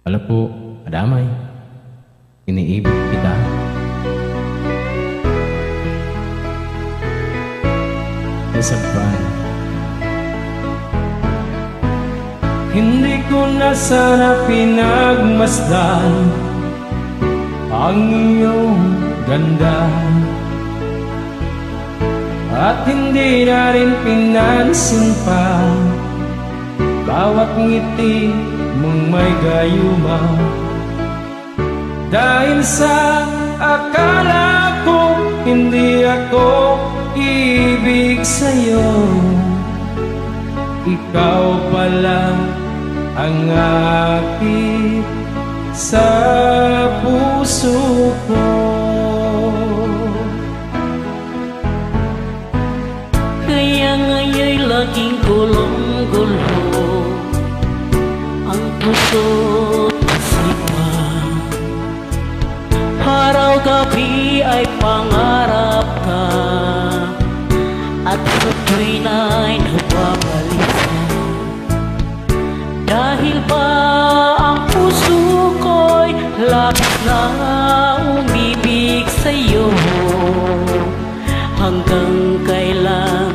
Alam po, madamay, iniibig kita. Nasagpan, hindi ko na sana pinagmasdan ang iyong ganda, at hindi na rin pinansin pa bawat ngiti mong may gayuma. Dahil sa akala ko hindi ako ibig sa'yo, ikaw pala ang akit sa puso ko. Kaya ngayon'y laging gulong-gulo ang puso't isipan. Araw-gabi ay pangarap ka, at sa tuwina'y nababalisa. Dahil ba ang puso ko'y labis na umibig sa'yo, hanggang kailan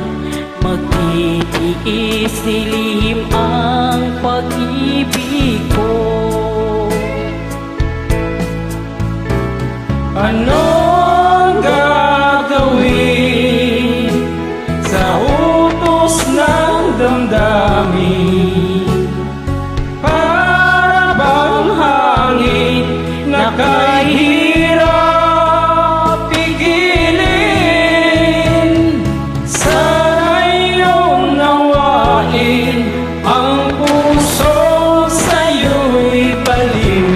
magtitiis dilim ang pag-ibig ko? Anong gagawin sa utos ng damdamin? Para bang hangin na kahirap pigilin? Sana iyong nawain ang puso sa'yo'y baliw.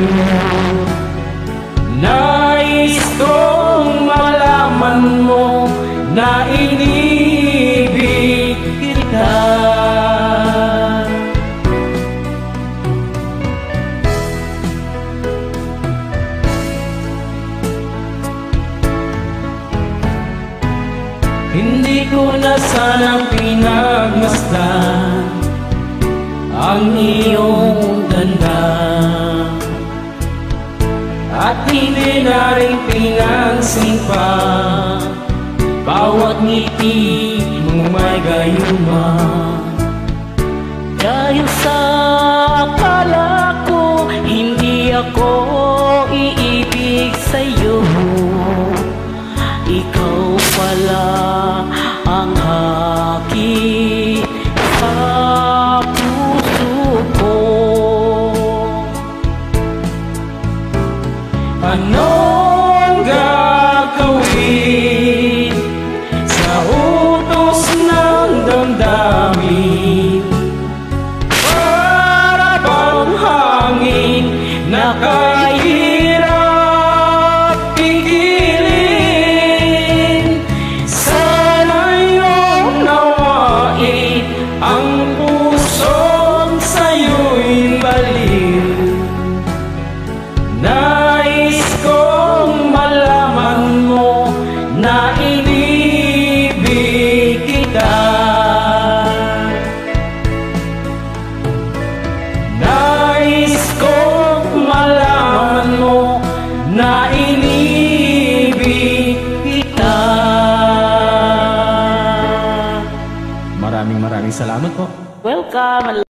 Nais kong malaman mo na inibig kita. Hindi ko na sana pinagmasdan ang iyong ganda, at hindi na rin pinansin pa bawat ngiti mong may gayuma. Dahil sa akala ko hindi ako iibig sa'yo, ikaw pala ang hakit sa puso ko. Anong gagawin sa utos ng damdamin? Para bang hangin na kahirap pigilin? Sana iyong nawain ang pusong sa'yo'y baliw. Nais kong malaman mo na inibig kita. Nais kong malaman mo na inibig kita. Maraming salamat po. Welcome!